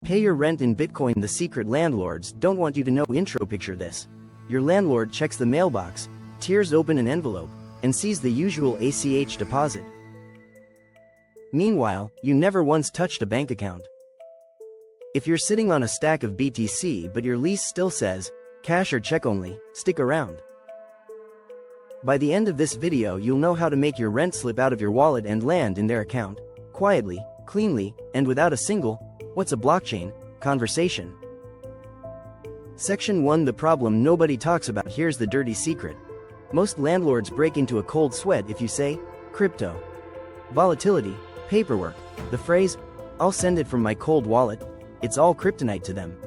Pay your rent in Bitcoin. The secret landlords don't want you to know. Intro. Picture this. Your landlord checks the mailbox, tears open an envelope, and sees the usual ACH deposit. Meanwhile, you never once touched a bank account. If you're sitting on a stack of BTC but your lease still says, cash or check only, stick around. By the end of this video you'll know how to make your rent slip out of your wallet and land in their account, quietly, cleanly, and without a single, what's a blockchain, conversation. Section 1. The problem nobody talks about. Here's the dirty secret. Most landlords break into a cold sweat if you say, crypto, volatility, paperwork. The phrase, I'll send it from my cold wallet, it's all kryptonite to them.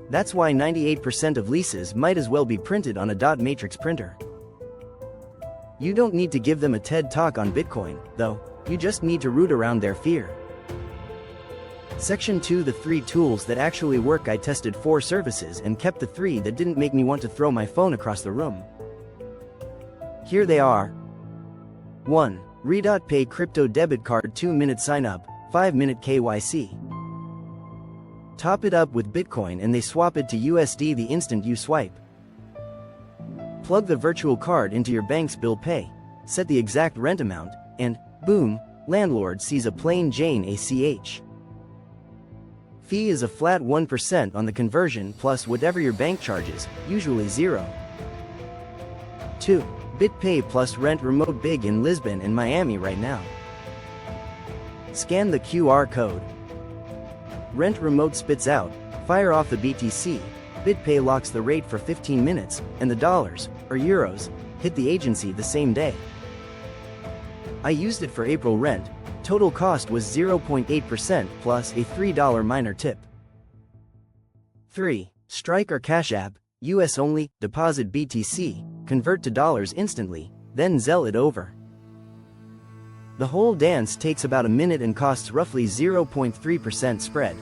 That's why 98% of leases might as well be printed on a dot matrix printer. You don't need to give them a TED talk on Bitcoin, though, you just need to root around their fear. Section 2. The 3 tools that actually work. I tested 4 services and kept the 3 that didn't make me want to throw my phone across the room. Here they are. 1. Re.Pay Crypto Debit Card. 2-minute sign up, 5-minute KYC. Top it up with Bitcoin and they swap it to USD the instant you swipe. Plug the virtual card into your bank's bill pay, set the exact rent amount, and, boom, landlord sees a plain Jane ACH. Fee is a flat 1% on the conversion plus whatever your bank charges, usually 0. 2. BitPay plus rent remote. Big in Lisbon and Miami right now. Scan the QR code. Rent remote spits out, fire off the BTC, BitPay locks the rate for 15 minutes, and the dollars, or euros, hit the agency the same day. I used it for April rent, total cost was 0.8% plus a $3 minor tip. 3. Strike or Cash App, US only, deposit BTC, convert to dollars instantly, then Zelle it over. The whole dance takes about a minute and costs roughly 0.3% spread.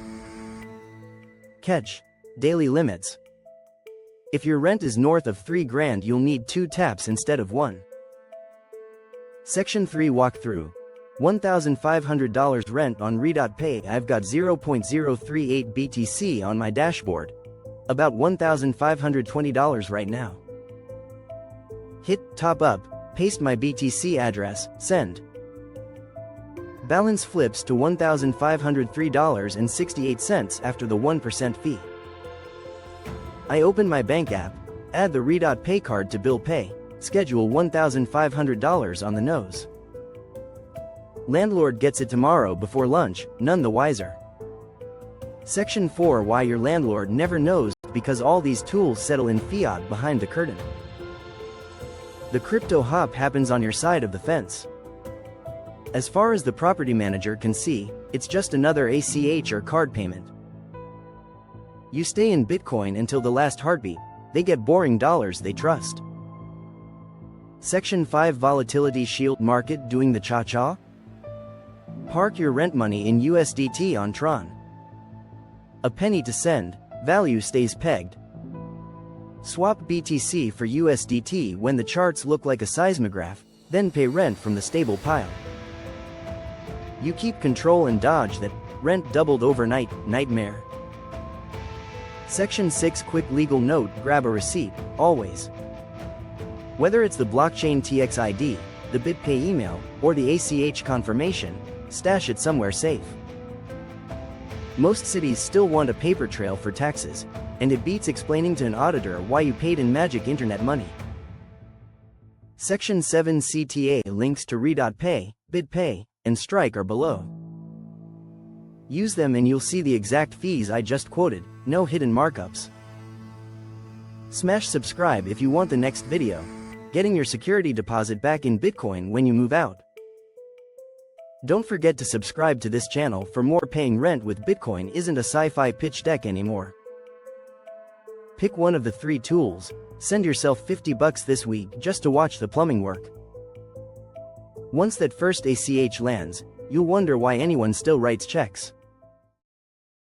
Catch. Daily limits. If your rent is north of $3,000 you'll need 2 taps instead of 1. Section 3. Walkthrough. $1,500 rent on Re.Pay. I've got 0.038 BTC on my dashboard. About $1,520 right now. Hit top up, paste my BTC address, send. Balance flips to $1,503.68 after the 1% fee. I open my bank app, add the Re.Pay card to bill pay, schedule $1,500 on the nose. Landlord gets it tomorrow before lunch, none the wiser. Section 4. Why your landlord never knows. Because all these tools settle in fiat behind the curtain. The crypto hop happens on your side of the fence. As far as the property manager can see, it's just another ACH or card payment. You stay in Bitcoin until the last heartbeat, they get boring dollars they trust. Section 5. Volatility Shield. Market doing the cha-cha? Park your rent money in USDT on Tron. A penny to send, value stays pegged. Swap BTC for USDT when the charts look like a seismograph, then pay rent from the stable pile. You keep control and dodge that rent doubled overnight nightmare. Section 6. Quick legal note. Grab a receipt, always. Whether it's the blockchain TXID, the BitPay email, or the ACH confirmation, stash it somewhere safe. Most cities still want a paper trail for taxes, and it beats explaining to an auditor why you paid in magic internet money. Section 7. CTA. Links to Re.Pay, BitPay, and Strike are below. Use them and you'll see the exact fees I just quoted, no hidden markups. Smash subscribe if you want the next video, getting your security deposit back in Bitcoin when you move out. Don't forget to subscribe to this channel for more. Paying rent with Bitcoin isn't a sci-fi pitch deck anymore. Pick one of the 3 tools, send yourself $50 this week just to watch the plumbing work. Once that first ACH lands, you'll wonder why anyone still writes checks.